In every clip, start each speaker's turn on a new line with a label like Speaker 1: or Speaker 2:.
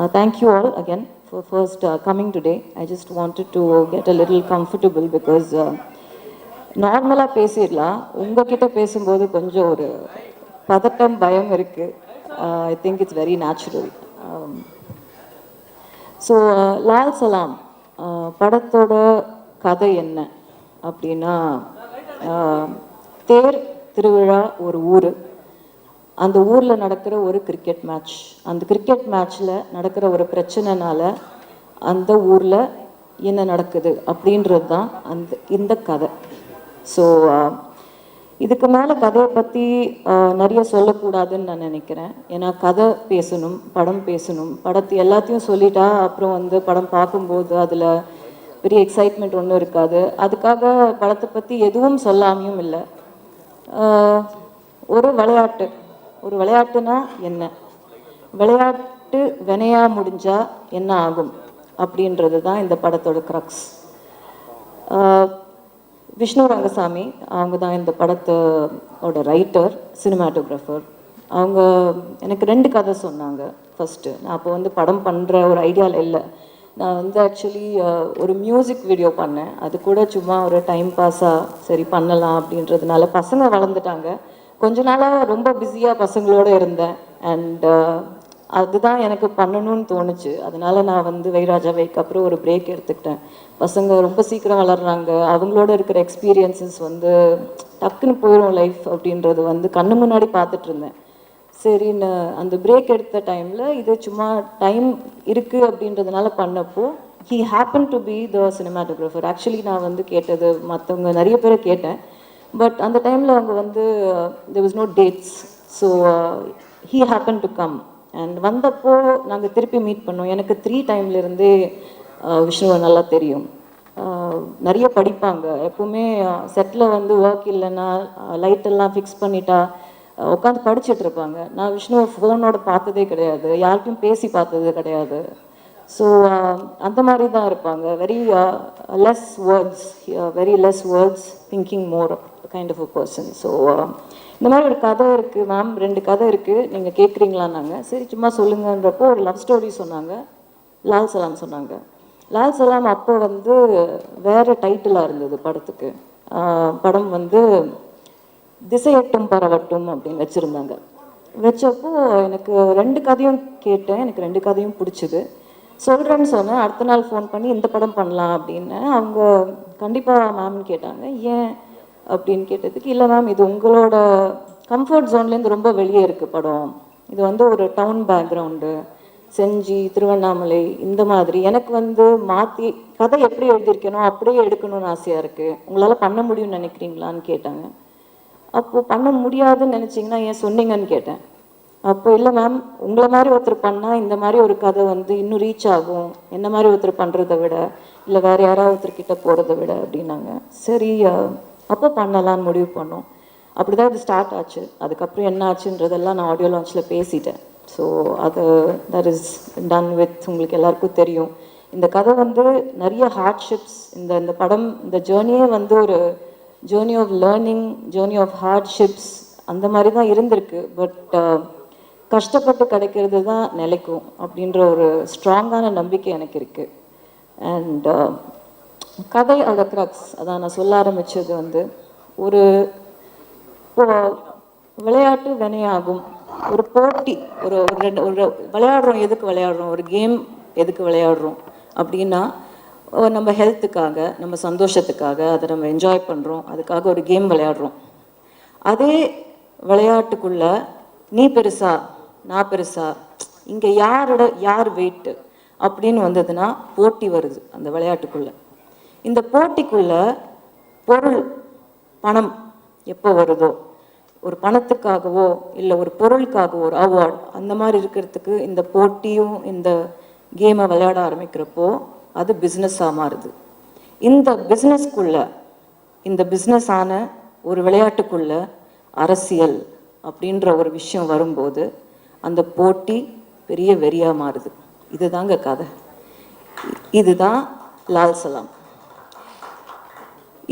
Speaker 1: Thank you all again for first coming today. I just wanted to get a little comfortable because நார்மலாக பேசிடலாம். உங்ககிட்ட பேசும்போது கொஞ்சம் ஒரு பதட்டம் பயம் இருக்குது. I think it's very natural. So Lal Salaam படத்தோட கதை என்ன அப்படின்னா, தேர் திருவிழா ஒரு ஊர், அந்த ஊரில் நடக்கிற ஒரு கிரிக்கெட் மேட்ச், அந்த கிரிக்கெட் மேட்ச்சில் நடக்கிற ஒரு பிரச்சனைனால அந்த ஊரில் என்ன நடக்குது அப்படின்றது தான் இந்த கதை. ஸோ இதுக்கு மேலே கதையை பற்றி நிறைய சொல்லக்கூடாதுன்னு நான் நினைக்கிறேன். ஏன்னா கதை பேசணும், படம் பேசணும். படத்தை எல்லாத்தையும் சொல்லிட்டா அப்புறம் படம் பார்க்கும்போது அதில் பெரிய எக்ஸைட்மெண்ட் ஒன்றும் இருக்காது. அதுக்காக படத்தை பற்றி எதுவும் சொல்லாமையும் இல்லை. ஒரு விளையாட்டுனா என்ன, விளையாட்டு வினையா முடிஞ்சா என்ன ஆகும் அப்படின்றது தான் இந்த படத்தோட க்ரக்ஸ். விஷ்ணு ரங்கசாமி அவங்க தான் இந்த படத்தோட ரைட்டர், சினிமாட்டோகிராஃபர். அவங்க எனக்கு 2 கதை சொன்னாங்க. ஃபஸ்ட்டு நான் அப்போ படம் பண்ணுற ஒரு ஐடியாவில் இல்லை. நான் ஆக்சுவலி ஒரு மியூசிக் வீடியோ பண்ணேன். அது கூட சும்மா ஒரு டைம் பாஸாக சரி பண்ணலாம் அப்படின்றதுனால. பசங்க வளர்ந்துட்டாங்க. கொஞ்ச நாளாக ரொம்ப பிஸியாக பசங்களோடு இருந்தேன். அண்ட் அதுதான் எனக்கு பண்ணணும்னு தோணுச்சு. அதனால் நான் வைராஜாவைக்கு அப்புறம் ஒரு பிரேக் எடுத்துக்கிட்டேன். பசங்க ரொம்ப சீக்கிரம் வளர்கிறாங்க. அவங்களோட இருக்கிற எக்ஸ்பீரியன்ஸஸ் டக்குன்னு போயிடும் லைஃப் அப்படின்றது கண்ணு முன்னாடி பார்த்துட்டு இருந்தேன். சரின்னு அந்த பிரேக் எடுத்த டைமில் இது சும்மா டைம் இருக்குது அப்படின்றதுனால பண்ணப்போ he happen to be the cinematographer. Actually நான் கேட்டது மற்றவங்க நிறைய பேரை கேட்டேன். பட் அந்த டைமில் அவங்க there was no dates. So he happened to come. And வந்தப்போ நாங்கள் திருப்பி மீட் பண்ணோம். எனக்கு 3 டைம்லேருந்தே விஷ்ணுவை நல்லா தெரியும். நிறைய படிப்பாங்க. எப்போவுமே செட்டில் ஒர்க் இல்லைன்னா லைட்டெல்லாம் ஃபிக்ஸ் பண்ணிட்டா உட்காந்து படிச்சுட்டு இருப்பாங்க. நான் விஷ்ணுவை ஃபோனோட பார்த்ததே கிடையாது, யார்கிட்டையும் பேசி பார்த்தது கிடையாது. ஸோ அந்த மாதிரி தான் இருப்பாங்க. Very less words, thinking more kind of a person. So இந்த மாதிரி ஒரு கதை இருக்குது மேம், 2 கதை இருக்குது, நீங்கள் கேட்குறீங்களான்னாங்க. சரி சும்மா சொல்லுங்கன்றப்போ ஒரு லவ் ஸ்டோரி சொன்னாங்க, லால் சலாம் சொன்னாங்க. லால் சலாம் அப்போ வேறு டைட்டிலாக இருந்தது படத்துக்கு. படம் திசையட்டும் பரவட்டும் அப்படின்னு வச்சுருந்தாங்க. வச்சப்போ எனக்கு 2 கதையும் கேட்டேன். எனக்கு 2 கதையும் பிடிச்சிது. சொல்கிறேன்னு சொன்னேன். அடுத்த நாள் ஃபோன் பண்ணி இந்த படம் பண்ணலாம் அப்படின்னு. அவங்க கண்டிப்பாக மேம்னு கேட்டாங்க. ஏன் அப்படின்னு கேட்டதுக்கு, இல்லை மேம் இது உங்களோட கம்ஃபர்ட் ஜோன்லேருந்து ரொம்ப வெளியே இருக்குது படம். இது ஒரு டவுன் பேக்ரவுண்டு, செஞ்சி, திருவண்ணாமலை இந்த மாதிரி. எனக்கு மாற்றி கதை எப்படி எழுதியிருக்கணும் அப்படியே எடுக்கணும்னு ஆசையாக இருக்குது. உங்களால் பண்ண முடியும்னு நினைக்கிறீங்களான்னு கேட்டாங்க. அப்போது பண்ண முடியாதுன்னு நினச்சிங்கன்னா ஏன் சொன்னீங்கன்னு கேட்டேன். அப்போ இல்லை மேம், உங்களை மாதிரி ஒருத்தர் பண்ணால் இந்த மாதிரி ஒரு கதை இன்னும் ரீச் ஆகும், என்ன மாதிரி ஒருத்தர் பண்ணுறதை விட, இல்லை வேறு யாராவது ஒருத்தர்கிட்ட போகிறத விட அப்படின்னாங்க. சரி அப்போ பண்ணலான்னு முடிவு பண்ணோம். அப்படி தான் இது ஸ்டார்ட் ஆச்சு. அதுக்கப்புறம் என்ன ஆச்சுன்றதெல்லாம் நான் ஆடியோ லான்ச்சில் பேசிட்டேன். ஸோ அது தட் இஸ் டன் வித். உங்களுக்கு எல்லாருக்கும் தெரியும் இந்த கதை நிறைய ஹார்ட்ஷிப்ஸ். இந்த படம், இந்த ஜேர்னியே ஒரு journey of learning, journey of hardships அந்த மாதிரி தான் இருந்திருக்கு. பட் கஷ்டப்பட்டு கிடைக்கிறது தான் நிலைக்கும் அப்படின்ற ஒரு ஸ்ட்ராங்கான நம்பிக்கை எனக்கு இருக்குது. அண்ட் கதையோட க்ரக்ஸ் அதான் நான் சொல்ல ஆரம்பித்தது. ஒரு விளையாட்டு வினையாகும், ஒரு போட்டி, ஒரு விளையாடுறோம். எதுக்கு விளையாடுறோம்? ஒரு கேம் எதுக்கு விளையாடுறோம் அப்படின்னா, நம்ம ஹெல்த்துக்காக, நம்ம சந்தோஷத்துக்காக, அதை நம்ம என்ஜாய் பண்ணுறோம். அதுக்காக ஒரு கேம் விளையாடுறோம். அதே விளையாட்டுக்குள்ளே நீ பெருசா நான் பெருசா, இங்கே யார் வெயிட்டு அப்படின்னு வந்ததுன்னா போட்டி வருது அந்த விளையாட்டுக்குள்ளே. இந்த போட்டிக்குள்ளே பொருள், பணம் எப்போ வருதோ, ஒரு பணத்துக்காகவோ இல்லை ஒரு பொருளுக்காகவோ ஒரு அவார்டு அந்த மாதிரி இருக்கிறதுக்கு இந்த போட்டியும் இந்த கேமை விளையாட ஆரம்பிக்கிறப்போ அது பிஸ்னஸாக மாறுது. இந்த பிஸ்னஸ்க்குள்ளே, இந்த பிஸ்னஸான ஒரு விளையாட்டுக்குள்ள அரசியல் அப்படின்ற ஒரு விஷயம் வரும்போது அந்த போட்டி பெரிய வெறியாக மாறுது. இதுதாங்க கதை. இதுதான் லால் சலாம்.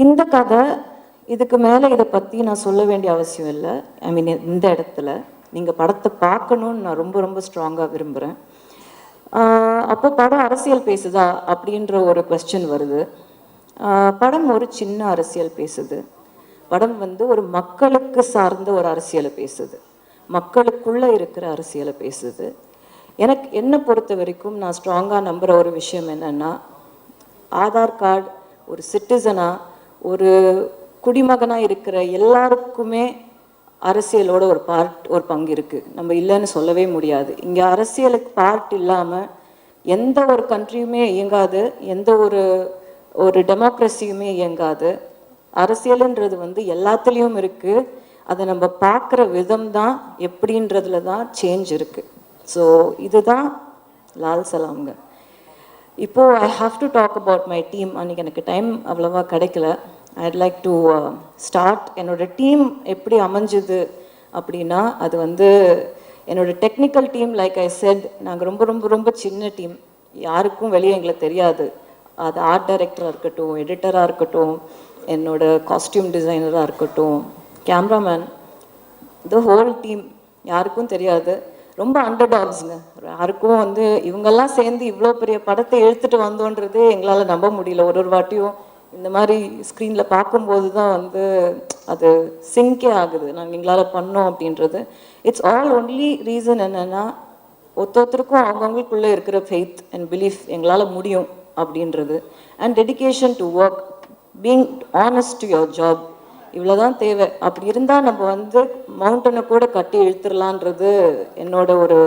Speaker 1: இந்த கதை இதுக்கு மேலே இதை பற்றி நான் சொல்ல வேண்டிய அவசியம் இல்லை. இந்த இடத்துல நீங்கள் படத்தை பார்க்கணுன்னு நான் ரொம்ப ரொம்ப ஸ்ட்ராங்காக விரும்புகிறேன். அப்போ படம் அரசியல் பேசுதா அப்படின்ற ஒரு கொஸ்டின் வருது. படம் ஒரு சின்ன அரசியல் பேசுது. படம் வந்து ஒரு மக்களுக்கு சார்ந்த ஒரு அரசியலை பேசுது. மக்களுக்குள்ள இருக்கிற அரசியலை பேசுது. எனக்கு என்னை பொறுத்த வரைக்கும் நான் ஸ்ட்ராங்காக நம்புகிற ஒரு விஷயம் என்னென்னா, ஆதார் கார்டு ஒரு சிட்டிசனாக ஒரு குடிமகனாக இருக்கிற எல்லாருக்குமே அரசியலோட ஒரு பங்கு இருக்குது. நம்ம இல்லைன்னு சொல்லவே முடியாது. இங்கே அரசியலுக்கு பார்ட் இல்லாமல் எந்த ஒரு கண்ட்ரியுமே இயங்காது, எந்த ஒரு ஒரு டெமோக்ரஸியுமே இயங்காது. அரசியலுன்றது வந்து எல்லாத்துலேயும் இருக்குது. அதை நம்ம பார்க்குற விதம் தான் எப்படின்றதுல தான் சேஞ்ச் இருக்குது. ஸோ இதுதான் லால் சலாம்ங்க. இப்போது I have to talk about my team. அன்றைக்கி எனக்கு டைம் அவ்வளோவா கிடைக்கல. I'd like to start. என்னோடய டீம் எப்படி அமைஞ்சுது அப்படின்னா, அது வந்து என்னோடய technical team. Like I said, நாங்கள் ரொம்ப ரொம்ப ரொம்ப சின்ன டீம். யாருக்கும் வெளியே எங்களுக்கு தெரியாது. அது ஆர்ட் டைரக்டராக இருக்கட்டும், எடிட்டராக இருக்கட்டும், என்னோடய காஸ்டியூம் டிசைனராக இருக்கட்டும், கேமராமேன், த ஹோல் டீம் யாருக்கும் தெரியாது. ரொம்ப அண்டர்டாக்ஸுங்க. யாருக்கும் வந்து இவங்கெல்லாம் சேர்ந்து இவ்வளோ பெரிய படத்தை இழுத்துட்டு வந்தோன்றதே எங்களால் நம்ப முடியல. ஒரு வாட்டியும் இந்த மாதிரி ஸ்க்ரீனில் பார்க்கும்போது தான் வந்து அது சிங்கே ஆகுது. நாங்கள் எங்களால் பண்ணோம் அப்படின்றது. இட்ஸ் ஆல் ஒன்லி ரீசன் என்னென்னா, ஒருத்தருக்கும் அவங்கவுங்களுக்குள்ளே இருக்கிற ஃபெய்த் அண்ட் பிலீஃப் எங்களால் முடியும் அப்படின்றது. And dedication to work, being honest to your job, இவ்வளோதான் தேவை. அப்படி இருந்தால் நம்ம வந்து மவுண்டனை கூட கட்டி இழுத்துடலான்றது என்னோட ஒரு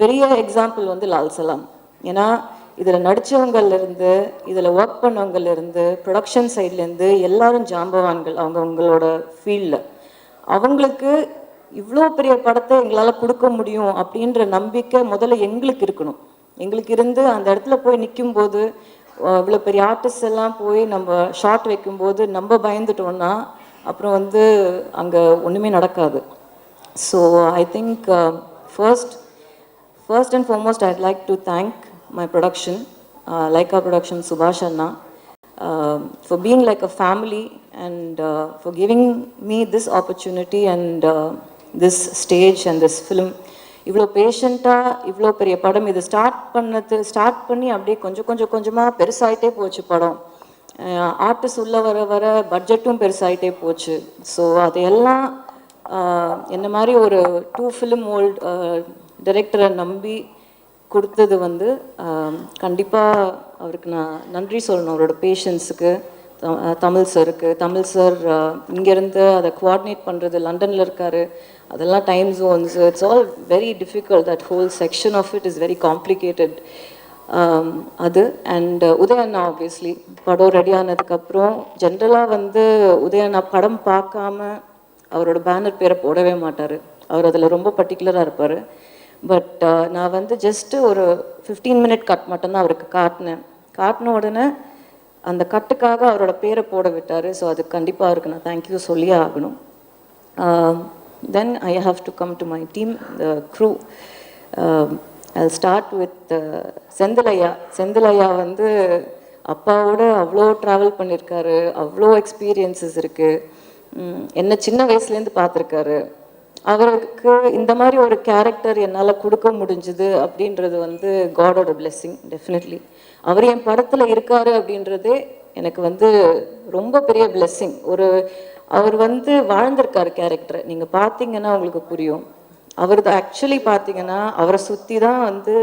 Speaker 1: பெரிய எக்ஸாம்பிள் வந்து லால் சலாம். ஏன்னா இதில் நடித்தவங்கள்லேருந்து, இதில் ஒர்க் பண்ணவங்கலேருந்து, ப்ரொடக்ஷன் சைட்லேருந்து எல்லாரும் ஜாம்பவான்கள் அவங்களோட ஃபீல்டில். அவங்களுக்கு இவ்வளோ பெரிய படத்தை எங்களால் கொடுக்க முடியும் அப்படின்ற நம்பிக்கை முதல்ல எங்களுக்கு இருக்கணும். எங்களுக்கு இருந்து அந்த இடத்துல போய் நிற்கும்போது, இவ்வளோ பெரிய ஆர்டிஸ்ட் எல்லாம் போய் நம்ம ஷார்ட் வைக்கும்போது நம்ம பயந்துட்டோன்னா அப்புறம் வந்து அங்கே ஒன்றுமே நடக்காது. So I think first and foremost IIT like to thank my production, Lyca production, சுபாஷ் அண்ணா, for being like a family and for giving me this opportunity and this stage and this film. இவ்வளோ பேஷண்ட்டாக இவ்வளோ பெரிய படம் இது start பண்ணி அப்படியே கொஞ்சமாக பெருசாகிட்டே போச்சு படம். ஆர்டிஸ்ட் உள்ளே வர வர பட்ஜெட்டும் பெருசாகிட்டே போச்சு. ஸோ அதையெல்லாம் என்ன மாதிரி ஒரு 2 ஃபிலிம் ஓல்டு டைரக்டரை நம்பி கொடுத்தது வந்து கண்டிப்பாக அவருக்கு நான் நன்றி சொல்லணும். அவரோட பேஷன்ஸுக்கு, தமிழ் சார் இங்கேருந்து அதை கோஆர்டினேட் பண்ணுறது, லண்டனில் இருக்கார், அதெல்லாம் time zones, it's all very difficult. That whole section of it is very complicated. அது அண்ட் உதயண்ணா ஆப்வியஸ்லி படம் ரெடி ஆனதுக்கப்புறம் ஜென்ரலாக வந்து உதயண்ணா படம் பார்க்காம அவரோட பேனர் பேரை போடவே மாட்டார். அவர் அதில் ரொம்ப பர்டிகுலராக இருப்பார். பட் நான் வந்து ஜஸ்ட்டு ஒரு 15 மினிட் கட் மட்டும்தான் அவருக்கு காட்டின உடனே அந்த கட்டுக்காக அவரோட பேரை போட விட்டார். ஸோ அது கண்டிப்பாக அவருக்கு நான் தேங்க்யூ சொல்லியே ஆகணும். Then I have to come to my team, the crew. I'll start with செந்திலையா வந்து அப்பாவோட அவ்வளோ ட்ராவல் பண்ணியிருக்காரு, அவ்வளோ எக்ஸ்பீரியன்ஸஸ் இருக்குது. என்ன சின்ன வயசுலேருந்து பார்த்துருக்காரு. அவருக்கு இந்த மாதிரி ஒரு கேரக்டர் என்னால் கொடுக்க முடிஞ்சுது அப்படின்றது வந்து காடோட பிளெஸ்ஸிங் டெஃபினெட்லி. அவர் என் படத்தில் இருக்காரு அப்படின்றதே எனக்கு வந்து ரொம்ப பெரிய பிளெஸ்ஸிங். அவர் வந்து வாழ்ந்திருக்காரு கேரக்டரை. நீங்கள் பார்த்தீங்கன்னா உங்களுக்கு புரியும். அவர் ஆக்சுவலி பார்த்தீங்கன்னா அவரை சுற்றி தான் வந்து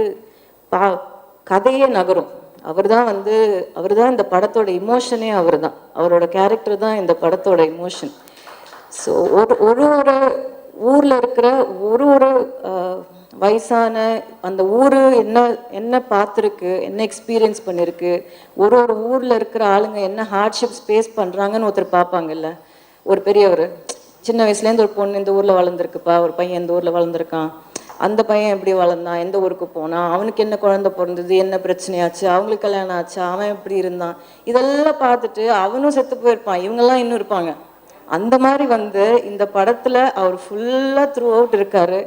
Speaker 1: கதையே நகரும். அவர் தான் இந்த படத்தோட இமோஷனே அவர் தான். அவரோட கேரக்டர் தான் இந்த படத்தோட இமோஷன். ஸோ ஒரு ஊரில் இருக்கிற ஒரு வயசான அந்த ஊர் என்ன பார்த்துருக்கு, என்ன எக்ஸ்பீரியன்ஸ் பண்ணியிருக்கு, ஒரு ஊரில் இருக்கிற ஆளுங்க என்ன ஹார்ட்ஷிப்ஸ் ஃபேஸ் பண்ணுறாங்கன்னு ஒருத்தர் பார்ப்பாங்கல்ல. ஒரு பெரியவர் சின்ன வயசுலேருந்து ஒரு பொண்ணு இந்த ஊரில் வளர்ந்துருக்குப்பா, ஒரு பையன் இந்த ஊரில் வளர்ந்துருக்கான், அந்த பையன் எப்படி வளர்ந்தான், எந்த ஊருக்கு போனான், அவனுக்கு என்ன குழந்தை பிறந்தது, என்ன பிரச்சனையாச்சு, அவங்களுக்கு கல்யாணம் ஆச்சு, அவன் எப்படி இருந்தான், இதெல்லாம் பார்த்துட்டு அவனும் செத்து போயிருப்பான், இவங்கெல்லாம் இன்னும் இருப்பாங்க. அந்த மாதிரி வந்து இந்த படத்தில் அவர் ஃபுல்லாக த்ரூ அவுட் இருக்கார்.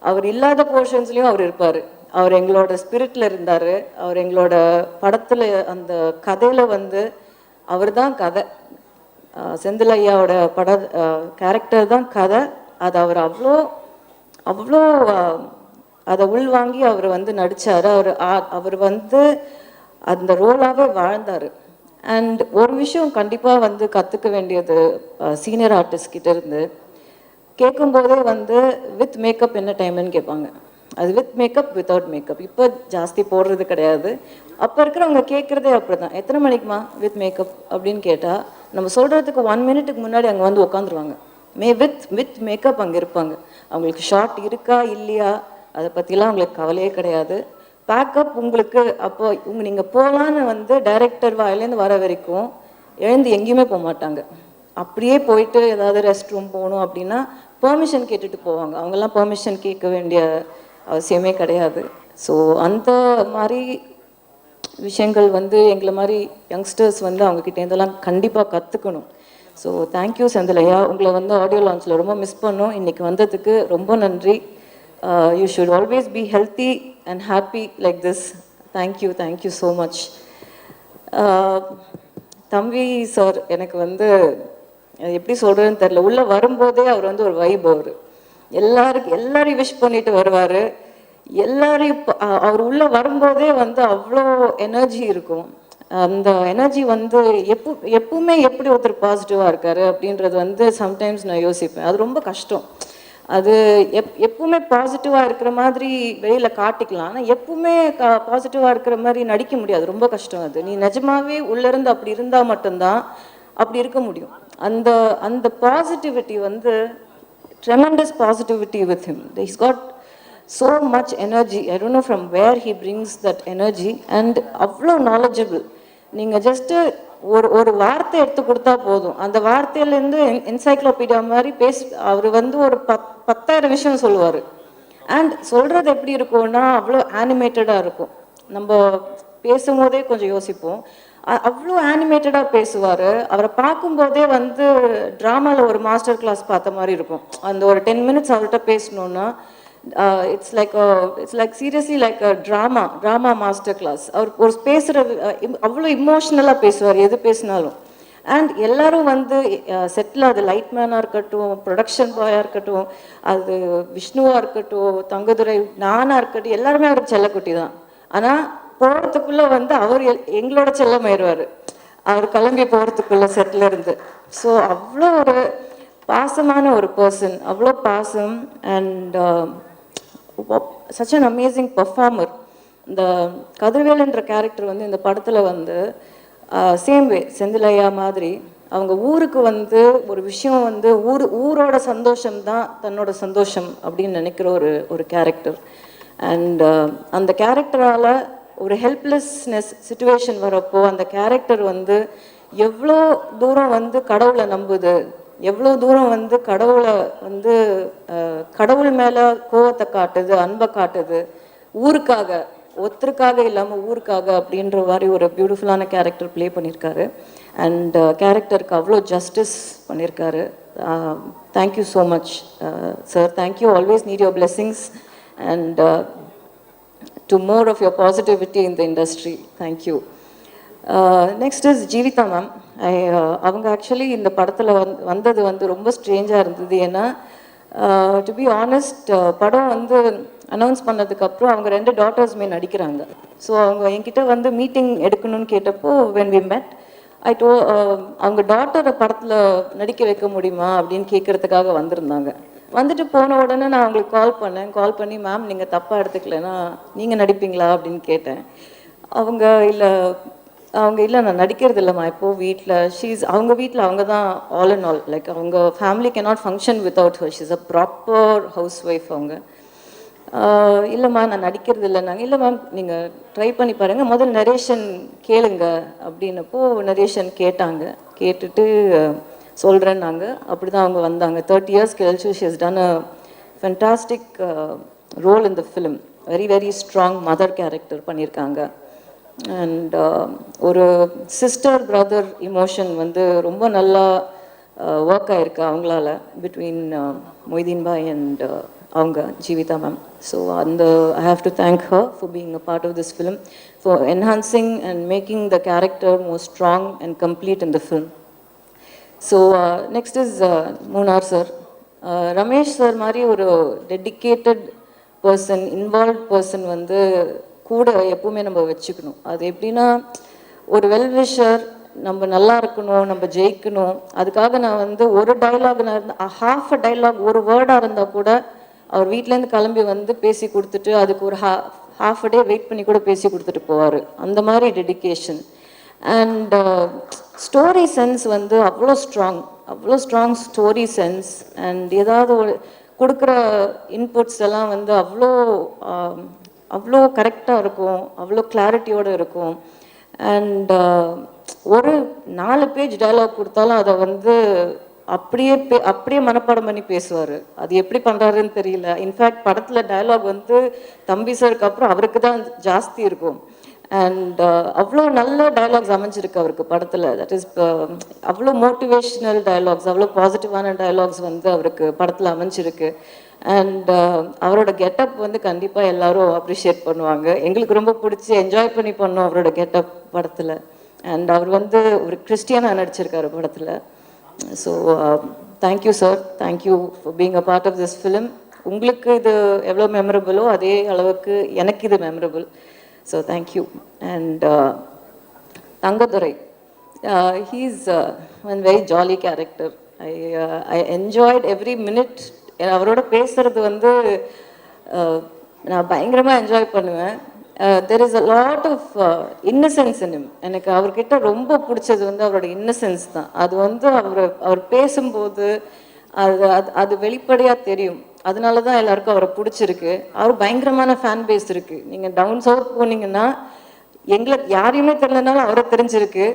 Speaker 1: அவர் இல்லாத போர்ஷன்ஸ்லேயும் அவர் இருப்பார். அவர் எங்களோட ஸ்பிரிட்டில் இருந்தார். அவர் எங்களோட படத்தில் அந்த கதையில் வந்து அவர் தான் கதை. செந்திலையாவோட கேரக்டர் தான் கதை. அது அவர் அவ்வளோ அதை உள்வாங்கி அவர் வந்து நடித்தார். அவர் வந்து அந்த ரோலாகவே வாழ்ந்தார். அண்ட் ஒரு விஷயம் கண்டிப்பாக வந்து கற்றுக்க வேண்டியது சீனியர் ஆர்டிஸ்ட் கிட்ட இருந்து, கேட்கும்போதே வந்து வித் மேக்கப் என்ன டைம்னு கேட்பாங்க. அது வித் மேக்கப் வித்தவுட் மேக்கப் இப்போ ஜாஸ்தி போடுறது கிடையாது. அப்போ இருக்கிறவங்க கேட்குறதே அப்படி தான், எத்தனை மணிக்குமா வித் மேக்கப் அப்படின்னு கேட்டால் நம்ம சொல்கிறதுக்கு 1 மினிட்டுக்கு முன்னாடி அங்கே வந்து உட்காந்துருவாங்க. வித் மேக்கப் அங்கே இருப்பாங்க. அவங்களுக்கு ஷார்ட் இருக்கா இல்லையா அதை பற்றிலாம் அவங்களுக்கு கவலையே கிடையாது. பேக்கப் உங்களுக்கு அப்போ நீங்கள் போகலான்னு வந்து டைரக்டர் வாயிலேருந்து வர வரைக்கும் எழுந்து எங்கேயுமே போக மாட்டாங்க. அப்படியே போயிட்டு ஏதாவது ரெஸ்ட் ரூம் போகணும் அப்படின்னா பெர்மிஷன் கேட்டுட்டு போவாங்க. அவங்கெல்லாம் பெர்மிஷன் கேட்க வேண்டிய அவசியமே கிடையாது. ஸோ அந்த மாதிரி விஷயங்கள் வந்து எங்களை மாதிரி யங்ஸ்டர்ஸ் வந்து அவங்கக்கிட்டேருந்தெல்லாம் கண்டிப்பாக கற்றுக்கணும். ஸோ தேங்க்யூ செந்திலையா, உங்களை வந்து ஆடியோ லான்ச்சில் ரொம்ப மிஸ் பண்ணோம். இன்றைக்கி வந்ததுக்கு ரொம்ப நன்றி. You should always be healthy and happy like this. Thank you so much. தம்பி சார் எனக்கு வந்து எப்படி சொல்கிறதுன்னு தெரில, உள்ளே வரும்போதே அவர் வந்து ஒரு வைப். எல்லாரையும் விஷ் பண்ணிட்டு வருவார். எல்லாரையும் அவர் உள்ளே வரும்போதே வந்து அவ்வளோ எனர்ஜி இருக்கும். அந்த எனர்ஜி வந்து எப்பவுமே எப்படி ஒருத்தர் பாசிட்டிவாக இருக்காரு அப்படின்றது வந்து சம்டைம்ஸ் நான் யோசிப்பேன். அது ரொம்ப கஷ்டம். அது எப்பவுமே பாசிட்டிவாக இருக்கிற மாதிரி வெளியில் காட்டிக்கலாம், ஆனால் எப்பவுமே பாசிட்டிவாக இருக்கிற மாதிரி நடிக்க முடியாது. ரொம்ப கஷ்டம். அது நீ நிஜமாவே உள்ளேருந்து அப்படி இருந்தால் மட்டும்தான் அப்படி இருக்க முடியும். அந்த அந்த பாசிட்டிவிட்டி வந்து tremendous positivity with him. He's got so much energy. I don't know from where he brings that energy, and அவ்வளோ knowledgeable. நீங்கள் ஜஸ்ட்டு ஒரு வார்த்தை எடுத்து கொடுத்தா போதும், அந்த வார்த்தையிலேருந்து என்சைக்ளோபீடியா மாதிரி அவர் வந்து ஒரு 10,000 விஷயம் சொல்லுவார். அண்ட் சொல்கிறது எப்படி இருக்கும்னா அவ்வளோ ஆனிமேட்டடாக இருக்கும். நம்ம பேசும்போதே கொஞ்சம் யோசிப்போம். அவ்வளோ ஆனிமேட்டடாக பேசுவார். அவரை பார்க்கும்போதே வந்து ட்ராமாவில் ஒரு மாஸ்டர் கிளாஸ் பார்த்த மாதிரி இருக்கும். அந்த ஒரு 10 மினிட்ஸ் அவர்கிட்ட பேசணுன்னா it's like seriously like a drama master class. அவர் ஒரு பேசுகிற அவ்வளோ இமோஷ்னலாக பேசுவார் எது பேசினாலும். அண்ட் எல்லாரும் வந்து செட்டில், அது லைட்மேனாக இருக்கட்டும், ப்ரொடக்ஷன் பாயாக இருக்கட்டும், அது விஷ்ணுவாக இருக்கட்டும், தங்கதுரை, நானாக இருக்கட்டும், எல்லாருமே அவர் செல்லக்குட்டி தான். ஆனால் போகிறதுக்குள்ளே வந்து அவர் எங்களோட செல்லமாயிடுவார், அவர் கிளம்பி போகிறதுக்குள்ளே செட்டில் இருந்து. ஸோ அவ்வளோ ஒரு பாசமான ஒரு பர்சன், அவ்வளோ பாசம். And such an amazing performer. இந்த கதிர்வேலுன்ற கேரக்டர் வந்து இந்த படத்தில் வந்து சேம் வே செந்திலையா மாதிரி அவங்க ஊருக்கு வந்து ஒரு விஷயம் வந்து ஊரோட சந்தோஷம்தான் தன்னோட சந்தோஷம் அப்படின்னு நினைக்கிற ஒரு கேரக்டர். அண்ட் அந்த கேரக்டரால் ஒரு ஹெல்ப்லெஸ்னஸ் சுச்சுவேஷன் வரப்போ அந்த கேரக்டர் வந்து எவ்வளோ தூரம் வந்து கடவுளை நம்புது, எவ்வளோ தூரம் வந்து கடவுளை வந்து கடவுள் மேலே கோவத்தை காட்டுது, அன்பை காட்டுது, ஊருக்காக, ஒருத்தருக்காக இல்லாமல் ஊருக்காக அப்படின்ற மாதிரி ஒரு பியூட்டிஃபுல்லான கேரக்டர் ப்ளே பண்ணியிருக்காரு. அண்ட் கேரக்டருக்கு அவ்வளோ ஜஸ்டிஸ் பண்ணியிருக்காரு. Thank you so much sir. Thank you. Always need your blessings and to more of your positivity in the industry. Thank you. Next is Jeevitha ma'am. அவங்க ஆக்சுவலி இந்த படத்தில் வந்தது வந்து ரொம்ப ஸ்ட்ரேஞ்சாக இருந்தது. ஏன்னா டு பி ஆனஸ்ட், படம் வந்து அனௌன்ஸ் பண்ணதுக்கப்புறம் அவங்க 2 டாட்டர்ஸுமே நடிக்கிறாங்க. ஸோ அவங்க என்கிட்ட வந்து மீட்டிங் எடுக்கணும்னு கேட்டப்போ when we met, அவங்க டாட்டரை படத்தில் நடிக்க வைக்க முடியுமா அப்படின்னு கேட்குறதுக்காக வந்திருந்தாங்க. வந்துட்டு போன உடனே நான் அவங்களுக்கு கால் பண்ணி மேம் நீங்கள் தப்பாக எடுத்துக்கலன்னா நீங்கள் நடிப்பீங்களா அப்படின்னு கேட்டேன். அவங்க இல்லை நான் நடிக்கிறது இல்லைம்மா இப்போது வீட்டில் அவங்க வீட்டில் அவங்க தான் ஆல் அண்ட் ஆல், லைக் அவங்க family cannot function without her. She's a proper house wife அவங்க. இல்லைம்மா நான் நடிக்கிறது இல்லைன்னாங்க. இல்லை மேம் நீங்கள் ட்ரை பண்ணி பாருங்கள், முதல் நரேஷன் கேளுங்க அப்படின்னப்போ நரேஷன் கேட்டுட்டு சொல்கிறேன்னாங்க. அப்படி தான் அவங்க வந்தாங்க. 30 years கழிச்சு she has done a fantastic role in the film. Very very strong mother character பண்ணியிருக்காங்க. அண்ட் ஒரு சிஸ்டர் பிரதர் இமோஷன் வந்து ரொம்ப நல்லா ஒர்க் ஆகிருக்கு அவங்களால, பிட்வீன் மொய்தீன் பாய் அண்ட் அவங்க Jeevitha ma'am. So I have to thank her for being a part of this film, for enhancing and making the character more strong and complete in the film. So next is Munnar sir. Ramesh sir மாதிரி ஒரு dedicated person, involve person வந்து கூட எப்பவுமே நம்ம வச்சுக்கணும். அது எப்படின்னா, ஒரு வெல்விஷர், நம்ம நல்லா இருக்கணும், நம்ம ஜெயிக்கணும், அதுக்காக நான் வந்து ஒரு டைலாக், நான் ஹாஃப் அ டைலாக், ஒரு வேர்டாக இருந்தால் கூட அவர் வீட்டிலேருந்து கிளம்பி வந்து பேசி கொடுத்துட்டு, அதுக்கு ஒரு ஹாஃப் அ டே வெயிட் பண்ணி கூட பேசி கொடுத்துட்டு போவார். அந்த மாதிரி டெடிக்கேஷன். அண்ட் ஸ்டோரி சென்ஸ் வந்து அவ்வளோ ஸ்ட்ராங் ஸ்டோரி சென்ஸ். அண்ட் ஏதாவது ஒரு கொடுக்குற இன்புட்ஸ் எல்லாம் வந்து அவ்வளோ கரெக்டாக இருக்கும், அவ்வளோ கிளாரிட்டியோடு இருக்கும். அண்ட் ஒரு 4 பேஜ் டயலாக் கொடுத்தாலும் அதை வந்து அப்படியே மனப்பாடம் பண்ணி பேசுவார். அது எப்படி பண்ணுறாருன்னு தெரியல. இன்ஃபேக்ட் படத்தில் டயலாக் வந்து தம்பி சாருக்கு அப்புறம் அவருக்கு தான் ஜாஸ்தி இருக்கும். அண்ட் அவ்வளோ நல்ல டயலாக்ஸ் அமைஞ்சிருக்கு அவருக்கு படத்தில். தட் இஸ் அவ்வளோ மோட்டிவேஷ்னல் டயலாக்ஸ், அவ்வளோ பாசிட்டிவான டயலாக்ஸ் வந்து அவருக்கு படத்தில் அமைஞ்சிருக்கு. அண்ட் அவரோட கெட்டப் வந்து கண்டிப்பாக எல்லாரும் அப்ரிஷியேட் பண்ணுவாங்க. எங்களுக்கு ரொம்ப பிடிச்சி என்ஜாய் பண்ணி பண்ணோம் அவரோட கெட்டப் படத்தில். அண்ட் அவர் வந்து ஒரு கிறிஸ்டியனாக நடிச்சிருக்காரு படத்தில். So thank you sir, thank you for being a part of this film. உங்களுக்கு இது எவ்வளோ மெமரபிளோ அதே அளவுக்கு எனக்கு இது memorable. So thank you. And Thangadurai, he's one very jolly character. I enjoyed every minute. அவரோட பேசுறது வந்து நான் பயங்கரமாக என்ஜாய் பண்ணுவேன். There is a lot of innocence in him. எனக்கு அவர்கிட்ட ரொம்ப பிடிச்சது வந்து அவரோட இன்னசென்ஸ் தான். அது வந்து அவர் பேசும்போது அது அது அது வெளிப்படையாக தெரியும். அதனால தான் எல்லாருக்கும் அவரை பிடிச்சிருக்கு. அவர் பயங்கரமான ஃபேன் பேஸ் இருக்குது. நீங்கள் டவுன் சவுத் போனீங்கன்னா எங்களுக்கு யாரையுமே தெரியலனாலும் அவரை தெரிஞ்சிருக்கு.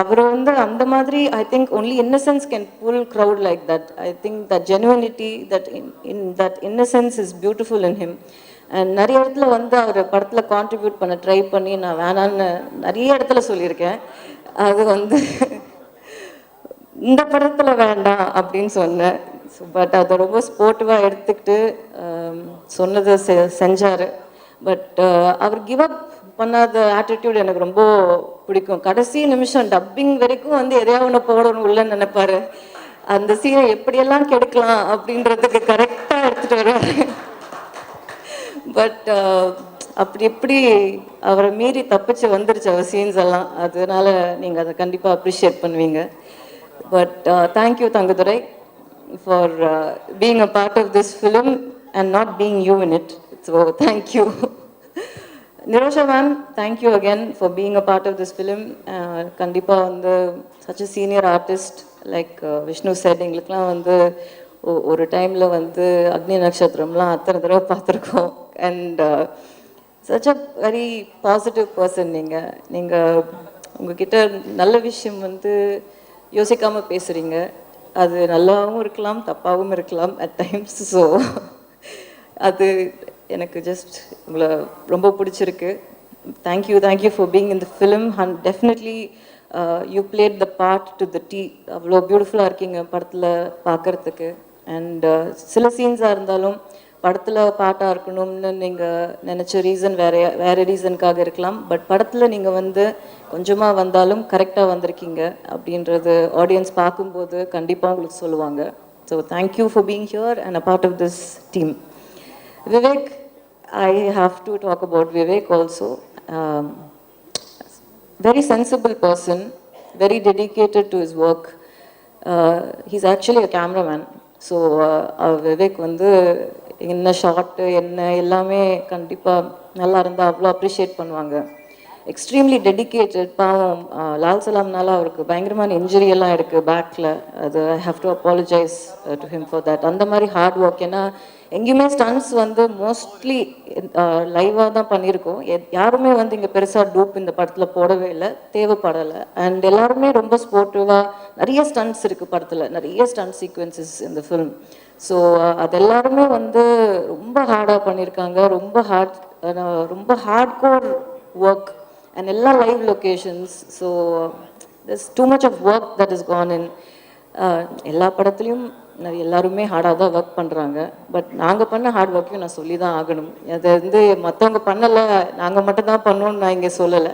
Speaker 1: அவர் வந்து அந்த மாதிரி I think only innocence can pull crowd like that. I think that genuinity, that in that innocence is beautiful in him. And நிறைய இடத்துல வந்து அவர் படத்தில் கான்ட்ரிபியூட் பண்ண ட்ரை பண்ணி நான் வேணான்னு நிறைய இடத்துல சொல்லியிருக்கேன். அது வந்து இந்த படத்தில் வேண்டாம் அப்படின்னு சொன்னேன். பட் அதை ரொம்ப ஸ்போர்ட்டிவாக எடுத்துக்கிட்டு சொன்னதை செஞ்சார். பட் அவர் கிவ் அப் பண்ணாத ஆட்டிடியூட் எனக்கு ரொம்ப பிடிக்கும். கடைசி நிமிஷம் டப்பிங் வரைக்கும் வந்து எதையா ஒன்று போடணும் உள்ளன்னு நினைப்பாரு. அந்த சீனை எப்படியெல்லாம் கெடுக்கலாம் அப்படின்றதுக்கு கரெக்டாக எடுத்துகிட்டு வருவார். பட் அப்படி எப்படி அவரை மீறி தப்பிச்சு வந்துருச்சு அவர் சீன்ஸ் எல்லாம். அதனால நீங்கள் அதை கண்டிப்பாக அப்ரிஷியேட் பண்ணுவீங்க. But thank you, Thangadurai, for being a part of this film and not being you in it. So thank you. Nirosha ma'am, thank you again for being a part of this film. Kandipa வந்து such a senior artist, like Vishnu said, எங்களுக்குலாம் வந்து ஒரு டைமில் வந்து அக்னி நட்சத்திரம்லாம் அத்தனை தடவை பார்த்துருக்கோம். And such a very positive person. நீங்கள் உங்ககிட்ட நல்ல விஷயம் வந்து யோசிக்காமல் பேசுகிறீங்க. அது நல்லாவும் இருக்கலாம், தப்பாகவும் இருக்கலாம் அட் டைம்ஸ். ஸோ அது எனக்கு ஜஸ்ட் உங்களை ரொம்ப பிடிச்சிருக்கு. Thank you for being in the film. And definitely you plate the part to the tea. அவ்வளோ பியூட்டிஃபுல்லாக இருக்கீங்க படத்தில் பார்க்குறதுக்கு. அண்ட் சில சீன்ஸாக இருந்தாலும் படத்தில் பாட்டாக இருக்கணும்னு நீங்கள் நினச்ச ரீசன் வேறு ரீசனுக்காக இருக்கலாம். பட் படத்தில் நீங்கள் வந்து கொஞ்சமாக வந்தாலும் கரெக்டாக வந்திருக்கீங்க அப்படின்றது ஆடியன்ஸ் பார்க்கும்போது கண்டிப்பாக உங்களுக்கு சொல்லுவாங்க. So thank you for being here and a part of this team. Vivek, I have to talk about Vivek also. Very sensible person, very dedicated to his work. He's actually a cameraman. So Vivek வந்து என்ன short என்ன எல்லாமே கண்டிப்பாக நல்லா இருந்தால் அவ்வளோ appreciate பண்ணுவாங்க. Extremely dedicated. பாவம் லால் சலாம்னால அவருக்கு பயங்கரமான இன்ஜுரி எல்லாம் இருக்குது பேக்கில். அது ஐ have to apologise to him for that. அந்த மாதிரி ஹார்ட் ஒர்க். ஏன்னா எங்கேயுமே ஸ்டன்ஸ் வந்து மோஸ்ட்லி லைவாக தான் பண்ணியிருக்கோம். யாருமே வந்து இங்கே பெருசாக டூப் இந்த படத்தில் போடவே இல்லை, தேவைப்படலை. அண்ட் எல்லாருமே ரொம்ப ஸ்போர்ட்டிவாக, நிறைய ஸ்டன்ட்ஸ் இருக்குது படத்தில், நிறைய ஸ்டன்ட் சீக்வன்சஸ் இந்த ஃபிலிம். ஸோ அது எல்லாருமே வந்து ரொம்ப ஹார்டாக பண்ணியிருக்காங்க. ரொம்ப ஹார்ட் கோர் ஒர்க் and எல்லா live locations. So there's too much of work that has gone in. எல்லா படத்துலையும் எல்லாருமே ஹார்டாக தான் ஒர்க் பண்ணுறாங்க. பட் நாங்கள் பண்ண ஹார்ட் ஒர்க்கையும் நான் சொல்லி தான் ஆகணும். அதை வந்து மற்றவங்க பண்ணலை, நாங்கள் மட்டும்தான் பண்ணோன்னு நான் இங்கே சொல்லலை.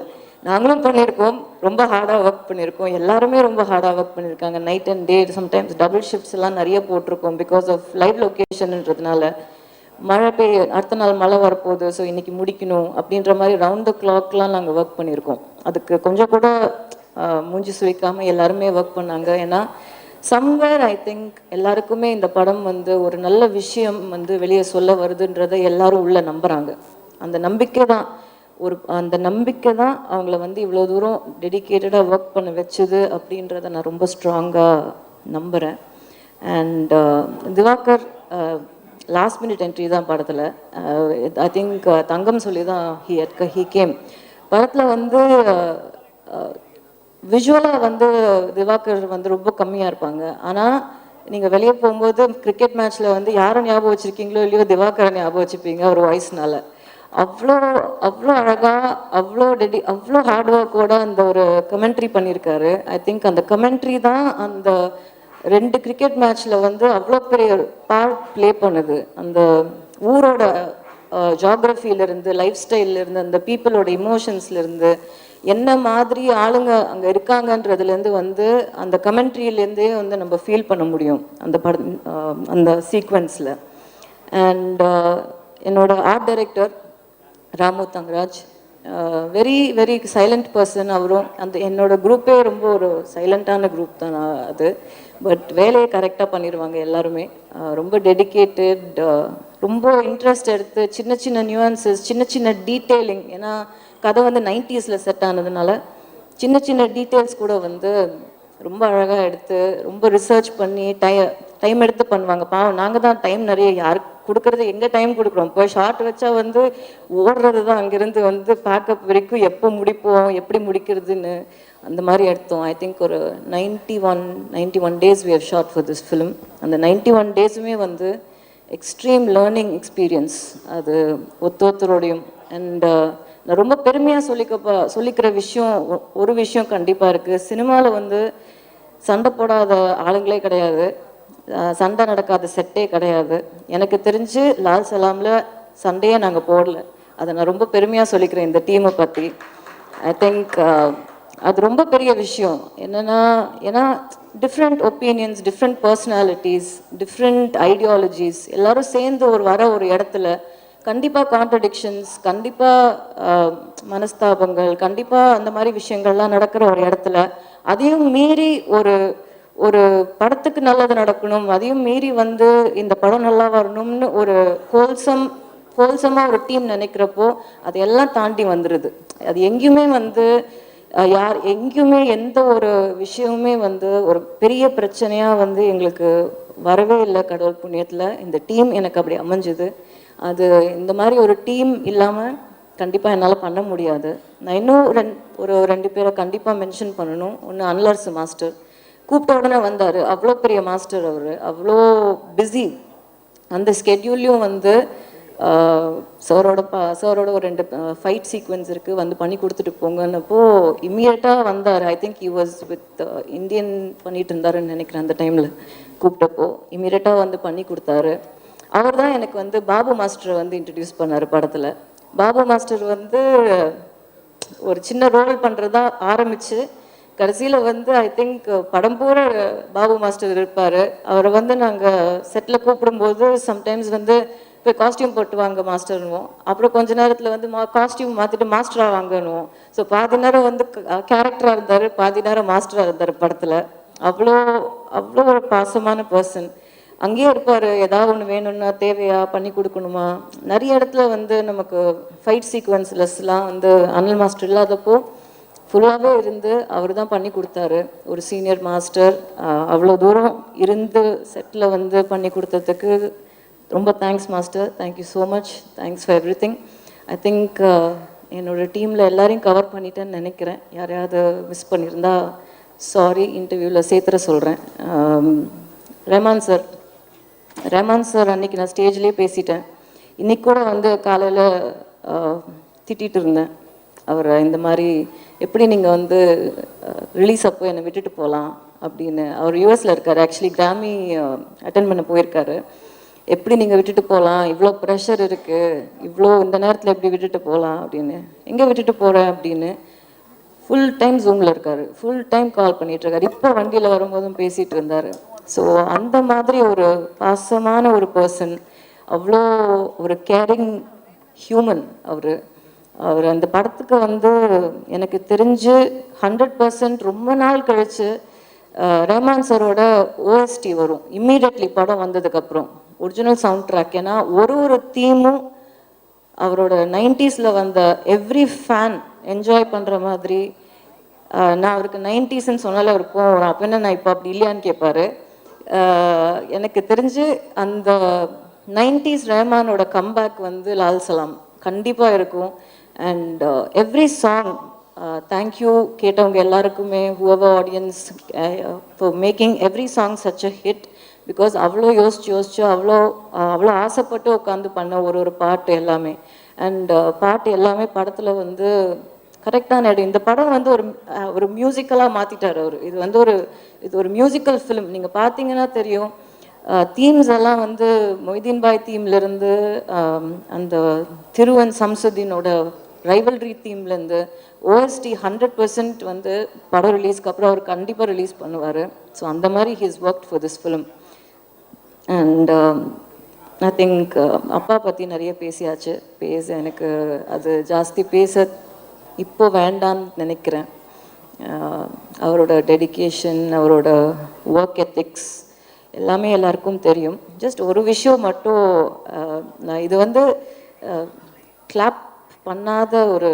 Speaker 1: நாங்களும் பண்ணியிருக்கோம், ரொம்ப ஹார்டாக ஒர்க் பண்ணியிருக்கோம். எல்லாருமே ரொம்ப ஹார்டாக ஒர்க் பண்ணியிருக்காங்க. Night and day, sometimes double shifts எல்லாம் நிறைய போட்டிருக்கோம் பிகாஸ் ஆஃப் லைவ் லொக்கேஷன்ன்றதுனால. மழை பெய்ய அடுத்த நாள் மழை வரப்போகுது, ஸோ இன்னைக்கு முடிக்கணும் அப்படின்ற மாதிரி ரவுண்ட் த கிளாக்லாம் நாங்கள் ஒர்க் பண்ணியிருக்கோம். அதுக்கு கொஞ்சம் கூட மூஞ்சி சுழிக்காமல் எல்லாருமே ஒர்க் பண்ணாங்க. ஏன்னா சம்வேர் ஐ திங்க் எல்லாருக்குமே இந்த படம் வந்து ஒரு நல்ல விஷயம் வந்து வெளியே சொல்ல வருதுன்றதை எல்லாரும் உள்ள நம்புகிறாங்க. அந்த நம்பிக்கை தான் அந்த நம்பிக்கை தான் அவங்கள வந்து இவ்வளோ தூரம் டெடிக்கேட்டடாக ஒர்க் பண்ண வச்சுது அப்படின்றத நான் ரொம்ப ஸ்ட்ராங்காக நம்புகிறேன். And Diwakar last minute entry தான் படத்தில். ஐ திங்க் தங்கம் சொல்லி தான் ஹீ கேம். படத்தில் வந்து விஷுவலாக வந்து திவாகர் வந்து ரொம்ப கம்மியாக இருப்பாங்க. ஆனால் நீங்கள் வெளியே போகும்போது கிரிக்கெட் மேட்ச்சில் வந்து யாரை ஞாபகம் வச்சுருக்கீங்களோ இல்லையோ திவாகரை ஞாபகம் வச்சுப்பீங்க ஒரு வாய்ஸ்னால. அவ்வளோ அவ்வளோ அழகாக அவ்வளோ ஹார்ட் ஒர்க்கோட அந்த ஒரு கமெண்ட்ரி பண்ணியிருக்காரு. ஐ திங்க் அந்த கமெண்ட்ரி தான் அந்த 2 கிரிக்கெட் மேட்ச்சில் வந்து அவ்வளோ பெரிய பார்ட் ப்ளே பண்ணுது. அந்த ஊரோட ஜாகிரஃபியிலேருந்து, லைஃப் ஸ்டைல்லேருந்து, அந்த பீப்புளோட இமோஷன்ஸ்லேருந்து, என்ன மாதிரி ஆளுங்க அங்கே இருக்காங்கன்றதுலேருந்து வந்து அந்த கமெண்ட்ரியிலேருந்தே வந்து நம்ம ஃபீல் பண்ண முடியும் அந்த படம் அந்த சீக்வன்ஸில். அண்ட் என்னோட art director Ramu Thangaraj, very very silent person. அவரும் அந்த என்னோட குரூப்பே ரொம்ப ஒரு சைலண்ட்டான குரூப் தான் அது. பட் வேலையை கரெக்டாக பண்ணிடுவாங்க எல்லாருமே. ரொம்ப டெடிக்கேட்டட், ரொம்ப இன்ட்ரெஸ்ட் எடுத்து சின்ன சின்ன நியூஆன்சஸ், சின்ன சின்ன டீட்டெயிலிங். ஏன்னா கதை வந்து 90s செட் ஆனதுனால சின்ன சின்ன டீட்டெயில்ஸ் கூட வந்து ரொம்ப அழகாக எடுத்து ரொம்ப ரிசர்ச் பண்ணி டைம் எடுத்து பண்ணுவாங்க. பாவம் நாங்கள் தான் டைம் நிறைய யாருக்கு கொடுக்குறது, எங்கே டைம் கொடுக்குறோம்? போய் ஷார்ட் வச்சா வந்து ஓடுறது தான், அங்கேருந்து வந்து பேக்கப் வரைக்கும் எப்போ முடிப்போம், எப்படி முடிக்கிறதுன்னு அந்த மாதிரி எடுத்தோம். ஐ திங்க் ஒரு 91 days we have shot for this film. அந்த 91 டேஸுமே வந்து எக்ஸ்ட்ரீம் லேர்னிங் எக்ஸ்பீரியன்ஸ் அது ஒருத்தரோடையும். அண்ட் நான் ரொம்ப பெருமையாக சொல்லிக்கிற விஷயம் ஒரு விஷயம் கண்டிப்பாக இருக்குது. சினிமாவில் வந்து சண்டை போடாத ஆளுங்களே கிடையாது, சண்டை நடக்காத செட்டே கிடையாது. எனக்கு தெரிஞ்சு லால் சலாமில் சண்டையே நாங்கள் போடல. அதை நான் ரொம்ப பெருமையாக சொல்லிக்கிறேன் இந்த டீமை பற்றி. ஐ திங்க் அது ரொம்ப பெரிய விஷயம். ஏன்னா different opinions, different personalities, different ideologies எல்லாரும் சேர்ந்து ஒரு இடத்துல கண்டிப்பாக கான்ட்ரடிக்ஷன்ஸ், கண்டிப்பாக மனஸ்தாபங்கள், கண்டிப்பாக அந்த மாதிரி விஷயங்கள்லாம் நடக்கிற ஒரு இடத்துல அதையும் மீறி ஒரு படத்துக்கு நல்லது நடக்கணும், அதையும் மீறி வந்து இந்த படம் நல்லா வரணும்னு ஒரு ஹோல்சமாக ஒரு டீம் நினைக்கிறப்போ அதையெல்லாம் தாண்டி வந்துடுது. அது எங்கேயுமே வந்து எங்கேயுமே எந்த ஒரு விஷயமுமே வந்து ஒரு பெரிய பிரச்சனையாக வந்து எங்களுக்கு வரவே இல்லை. கடவுள் புண்ணியத்தில் இந்த டீம் எனக்கு அப்படி அமைஞ்சுது. அது இந்த மாதிரி ஒரு டீம் இல்லாமல் கண்டிப்பாக என்னால் பண்ண முடியாது. நான் இன்னும் ஒரு 2 பேரை கண்டிப்பாக மென்ஷன் பண்ணணும். ஒன்று அன்லர்ஸ் மாஸ்டர், கூப்பிட்ட உடனே வந்தார். அவ்வளோ பெரிய மாஸ்டர் அவர், அவ்வளோ பிஸி. அந்த ஸ்கெட்யூல்லையும் வந்து சாரோட ஒரு 2 ஃபைட் சீக்வன்ஸ் இருக்குது, வந்து பண்ணி கொடுத்துட்டு போங்கன்னப்போ இம்மிடியட்டாக வந்தார். I think he was with Indian பண்ணிட்டு இருந்தாருன்னு நினைக்கிறேன். அந்த டைமில் கூப்பிட்டப்போ இம்மிடியட்டாக வந்து பண்ணி கொடுத்தாரு. அவர் தான் எனக்கு வந்து பாபு மாஸ்டரை வந்து இன்ட்ரடியூஸ் பண்ணார் படத்தில். பாபு மாஸ்டர் வந்து ஒரு சின்ன ரோல் பண்ணுறதா ஆரம்பித்து கடைசியில் வந்து ஐ திங்க் படம் பூரா பாபு மாஸ்டர் இருப்பார். அவரை வந்து நாங்கள் செட்டில் கூப்பிடும்போது சம்டைம்ஸ் வந்து போய் காஸ்டியூம் போட்டு வாங்க மாஸ்டர்னுவோம். அப்புறம் கொஞ்ச நேரத்தில் வந்து காஸ்டியூம் மாற்றிட்டு மாஸ்டராக வாங்கணுவோம். ஸோ பாதி நேரம் வந்து கேரக்டராக இருந்தார், பாதி நேரம் மாஸ்டராக இருந்தார் படத்தில். அவ்வளோ அவ்வளோ ஒரு பாசமான பர்சன். அங்கேயே இருப்பார். ஏதாவது ஒன்று வேணும்னா தேவையா பண்ணி கொடுக்கணுமா. நிறைய இடத்துல வந்து நமக்கு ஃபைட் சீக்வன்ஸ்லெஸ்லாம் வந்து அனில் மாஸ்டர் இல்லாதப்போ ஃபுல்லாகவே இருந்து அவர் தான் பண்ணி கொடுத்தாரு. ஒரு சீனியர் மாஸ்டர் அவ்வளோ தூரம் இருந்து செட்டில் வந்து பண்ணி கொடுத்ததுக்கு ரொம்ப thanks master. Thank you so much. Thanks for every thing. I think என்னோடய டீமில் எல்லாரையும் கவர் பண்ணிட்டேன்னு நினைக்கிறேன். யாரையாவது மிஸ் பண்ணியிருந்தா சாரி, இன்டர்வியூவில் சேர்த்துற சொல்கிறேன். ரஹ்மான் சார் அன்றைக்கி நான் ஸ்டேஜ்லேயே பேசிட்டேன். இன்றைக்கி கூட வந்து காலையில் திட்டிகிட்டு இருந்தேன் அவரை. இந்த மாதிரி எப்படி நீங்கள் வந்து ரிலீஸ் அப்போ என்னை விட்டுட்டு போகலாம் அப்படின்னு. அவர் யூஎஸில் இருக்கார், ஆக்சுவலி கிராமி அட்டன் பண்ண போயிருக்காரு. எப்படி நீங்கள் விட்டுட்டு போகலாம், இவ்வளோ ப்ரெஷர் இருக்குது, இவ்வளோ இந்த நேரத்தில் எப்படி விட்டுட்டு போகலாம் அப்படின்னு. எங்கே விட்டுட்டு போகிறேன் அப்படின்னு ஃபுல் டைம் ஜூமில் இருக்கார், ஃபுல் டைம் கால் பண்ணிகிட்ருக்காரு. இப்போ வண்டியில் வரும்போதும் பேசிகிட்டு இருந்தார். ஸோ அந்த மாதிரி ஒரு பாசமான ஒரு பர்சன். அவ்வளோ ஒரு கேரிங் ஹியூமன் அவர். அவர் அந்த படத்துக்கு வந்து எனக்கு தெரிஞ்சு 100% ரொம்ப நாள் கழிச்சு ரஹ்மான் சாரோட ஓஎஸ்டி வரும் இம்மீடியட்லி படம் வந்ததுக்கப்புறம், ஒரிஜினல் சவுண்ட் ட்ராக். ஏன்னா ஒரு தீமும் அவரோட 90s வந்த எவ்ரி ஃபேன் என்ஜாய் பண்ணுற மாதிரி. நான் அவருக்கு 90ஸ்ன்னு சொன்னாலே அவர் போகிறோம், அப்போ என்ன நான் இப்போ அப்படி இல்லையான்னு கேட்பாரு. எனக்கு தெரிஞ்சு அந்த 90s ரஹ்மானோட கம்பேக் வந்து லால் சலாம் கண்டிப்பாக இருக்கும். அண்ட் எவ்ரி சாங் தேங்க்யூ கேட்டவங்க எல்லாருக்குமே, whoever audience, for making every song such a hit. Because அவ்வளோ யோசிச்சு அவ்வளோ ஆசைப்பட்டு உட்காந்து பண்ண ஒரு பாட்டு எல்லாமே. அண்ட் பாட்டு எல்லாமே படத்தில் வந்து கரெக்டான இடம். இந்த படம் வந்து ஒரு மியூசிக்கலாக மாற்றிட்டார் அவர். இது ஒரு மியூசிக்கல் ஃபிலிம். நீங்கள் பார்த்தீங்கன்னா தெரியும், தீம்ஸ் எல்லாம் வந்து மொய்தீன் பாய் தீம்லேருந்து, அந்த திருவன் சம்சுதீனோட ரைவல்ரி தீம்லேருந்து, ஓஎஸ்டி 100% வந்து படம் ரிலீஸ்க்கு அப்புறம் அவர் கண்டிப்பாக ரிலீஸ் பண்ணுவார். ஸோ அந்த மாதிரி he's work for this film. And I think அப்பா பற்றி நிறைய பேசியாச்சு. எனக்கு அது ஜாஸ்தி இப்போ வேண்டான்னு நினைக்கிறேன். அவரோட டெடிகேஷன், அவரோட ஒர்க் எத்திக்ஸ் எல்லாமே எல்லாருக்கும் தெரியும். ஜஸ்ட் ஒரு விஷயம் மட்டும், நான் இது வந்து கிளாப் பண்ணாத ஒரு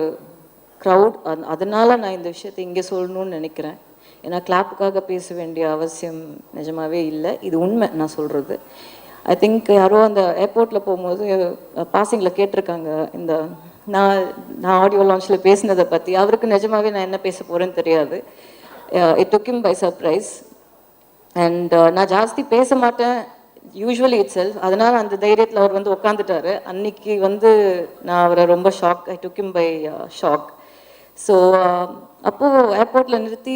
Speaker 1: க்ரௌட், அதனால நான் இந்த விஷயத்தை இங்கே சொல்லணும்னு நினைக்கிறேன். ஏன்னா கிளாப்புக்காக பேச வேண்டிய அவசியம் நிஜமாவே இல்லை. இது உண்மை நான் சொல்கிறது. ஐ திங்க் யாரோ அந்த ஏர்போர்ட்டில் போகும்போது பாசிங்கில் கேட்டிருக்காங்க இந்த நான் ஆடியோ லான்ச்சில் பேசினதை பற்றி. அவருக்கு நிஜமாவே நான் என்ன பேச போகிறேன்னு தெரியாது. It took him by surprise. அண்ட் நான் ஜாஸ்தி பேச மாட்டேன் யூஸ்வலி இட் செல்ஃப். அதனால் அந்த தைரியத்தில் அவர் வந்து உட்காந்துட்டாரு. அன்னைக்கு வந்து நான் அவரை ரொம்ப shock, I took him by shock. So அப்போது ஏர்போர்ட்டில் நிறுத்தி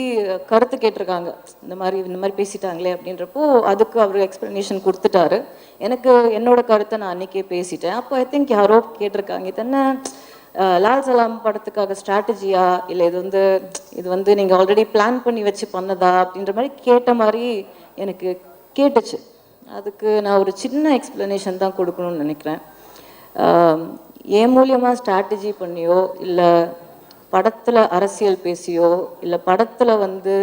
Speaker 1: கருத்து கேட்டிருக்காங்க, இந்த மாதிரி பேசிட்டாங்களே அப்படின்றப்போ அதுக்கு அவர் எக்ஸ்ப்ளனேஷன் கொடுத்துட்டாரு. எனக்கு என்னோட கருத்தை நான் அன்றைக்கே பேசிட்டேன். அப்போ ஐ திங்க் யாரோ கேட்டிருக்காங்க, இது என்ன லால் சலாம் படத்துக்காக ஸ்ட்ராட்டஜியா, இல்லை இது வந்து நீங்கள் ஆல்ரெடி பிளான் பண்ணி வச்சு பண்ணதா அப்படின்ற மாதிரி கேட்ட மாதிரி எனக்கு கேட்டுச்சு. அதுக்கு நான் ஒரு சின்ன எக்ஸ்ப்ளனேஷன் தான் கொடுக்கணும்னு நினைக்கிறேன். என் மூலியமாக ஸ்ட்ராட்டஜி பண்ணியோ, இல்லை படத்தில் அரசியல் பேசியோ, இல்லை படத்தில் வந்து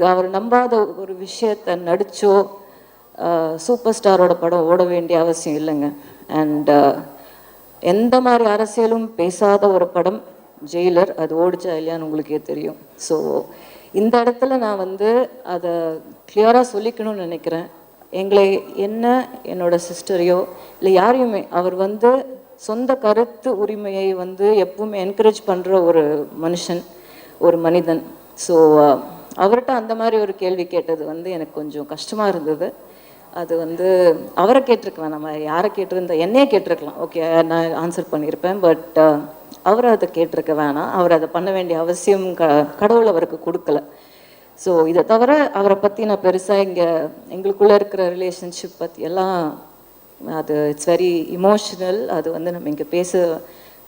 Speaker 1: அவர் நம்பாத ஒரு விஷயத்தை நடித்தோ சூப்பர் ஸ்டாரோட படம் ஓட வேண்டிய அவசியம் இல்லைங்க. அண்ட் எந்த மாதிரி அரசியலும் பேசாத ஒரு படம் ஜெயிலர், அது ஓடிச்சா இல்லையான்னு உங்களுக்கே தெரியும். ஸோ இந்த இடத்துல நான் வந்து அதை கிளியராக சொல்லிக்கணும்னு நினைக்கிறேன். என்னோட சிஸ்டரையோ இல்லை யாரையுமே அவர் வந்து சொந்த கருத்து உரிமையை வந்து எப்பவுமே என்கரேஜ் பண்ணுற ஒரு மனுஷன், ஒரு மனிதன். ஸோ அவர்கிட்ட அந்த மாதிரி ஒரு கேள்வி கேட்டது வந்து எனக்கு கொஞ்சம் கஷ்டமாக இருந்தது. அது வந்து அவரை கேட்டிருக்கலாம், நம்ம யாரை கேட்டிருந்தா என்னையே கேட்டிருக்கலாம், ஓகே நான் ஆன்சர் பண்ணியிருப்பேன். பட் அவரை அதை கேட்டிருக்க வேணாம். அவர் அதை பண்ண வேண்டிய அவசியம் கடவுள் அவருக்கு கொடுக்கல. ஸோ இதை தவிர அவரை பற்றி நான் பெருசாக எங்களுக்குள்ளே இருக்கிற ரிலேஷன்ஷிப் பற்றி எல்லாம், அது இட்ஸ் வெரி இமோஷ்னல். அது வந்து நம்ம இங்கே பேச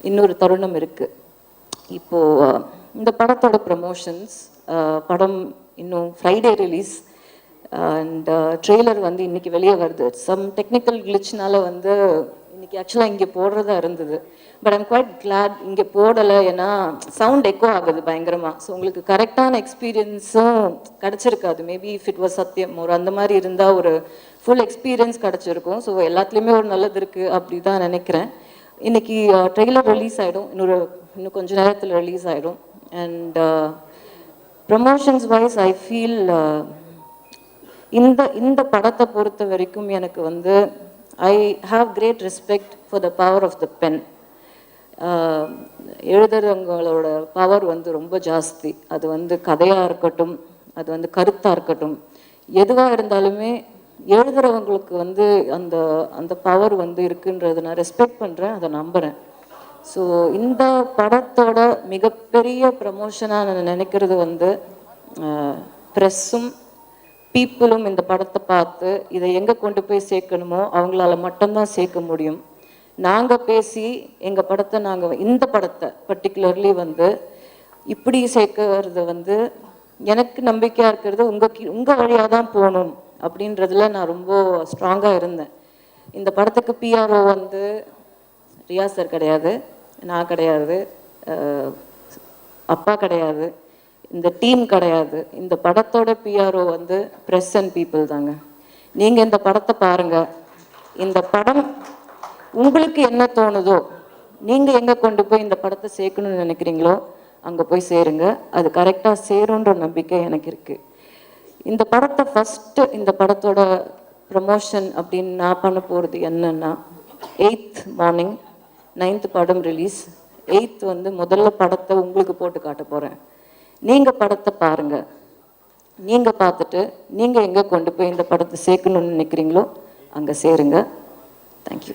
Speaker 1: இன்னொரு தருணம் இருக்குது. இப்போது இந்த படத்தோட ப்ரமோஷன்ஸ், படம் இன்னும் ஃப்ரைடே ரிலீஸ் அண்ட் ட்ரெய்லர் வந்து இன்றைக்கி வெளியே வருது. சம் டெக்னிக்கல் கிளிச்னால வந்து இன்றைக்கி ஆக்சுவலாக இங்கே போடுறதா இருந்தது. பட் ஐம் குவைட் கிளாட் இங்கே போடலை. ஏன்னா சவுண்ட் எக்கோ ஆகுது பயங்கரமாக. ஸோ உங்களுக்கு கரெக்டான எக்ஸ்பீரியன்ஸும் கிடச்சிருக்காது. மேபி இஃப் இட் வாஸ் சத்தியம் ஒரு அந்த மாதிரி இருந்தால் ஒரு ஃபுல் எக்ஸ்பீரியன்ஸ் கிடச்சிருக்கும். ஸோ எல்லாத்துலேயுமே ஒரு நல்லது இருக்குது அப்படி தான் நினைக்கிறேன். இன்றைக்கி ட்ரெய்லர் ரிலீஸ் ஆகிடும், இன்னும் கொஞ்சம் நேரத்தில் ரிலீஸ் ஆகிடும். And promotions wise I feel இந்த படத்தை பொறுத்த வரைக்கும் எனக்கு வந்து I have great respect for the power of the pen. எழுதுறவங்களோட பவர் வந்து ரொம்ப ஜாஸ்தி. அது வந்து கதையாக இருக்கட்டும், அது வந்து கருத்தாக இருக்கட்டும், எதுவாக இருந்தாலுமே எழுதுறவங்களுக்கு வந்து அந்த அந்த பவர் வந்து இருக்குன்றதை நான் ரெஸ்பெக்ட் பண்ணுறேன், அதை நம்புகிறேன். ஸோ இந்த படத்தோட மிகப்பெரிய ப்ரமோஷனாக நான் நினைக்கிறது வந்து ப்ரெஸ்ஸும் பீப்புளும் இந்த படத்தை பார்த்து இதை எங்கே கொண்டு போய் சேர்க்கணுமோ அவங்களால மட்டும்தான் சேர்க்க முடியும். நாங்கள் பேசி இந்த படத்தை பர்டிகுலர்லி வந்து இப்படி சேர்க்கறது வந்து எனக்கு நம்பிக்கையாக இருக்கிறது உங்கள் வழியாக தான் போகணும் அப்படின்றதுல நான் ரொம்ப ஸ்ட்ராங்காக இருந்தேன். இந்த படத்துக்கு பிஆர்ஓ வந்து ரியா சார் கிடையாது, நான் கிடையாது, அப்பா கிடையாது, இந்த டீம் கிடையாது. இந்த படத்தோட பிஆர்ஓ வந்து ப்ரெஸ் அண்ட் பீப்புள் தாங்க. நீங்கள் இந்த படத்தை பாருங்கள். இந்த படம் உங்களுக்கு என்ன தோணுதோ, நீங்கள் எங்கே கொண்டு போய் இந்த படத்தை சேர்க்கணும்னு நினைக்கிறீங்களோ அங்கே போய் சேருங்க. அது கரெக்டாக சேருன்ற நம்பிக்கை எனக்கு இருக்குது. இந்த படத்தை ஃபஸ்ட்டு, இந்த படத்தோட ப்ரமோஷன் அப்படின்னு நான் பண்ண போகிறது என்னன்னா, 8th மார்னிங் 9th படம் ரிலீஸ். 8th வந்து முதல்ல படத்தை உங்களுக்கு போட்டு காட்ட போகிறேன். நீங்கள் படத்தை பாருங்கள். நீங்கள் பார்த்துட்டு நீங்கள் எங்கே கொண்டு போய் இந்த படத்தை சேர்க்கணும்னு நினைக்கிறீங்களோ அங்கே சேருங்க. தேங்க்யூ.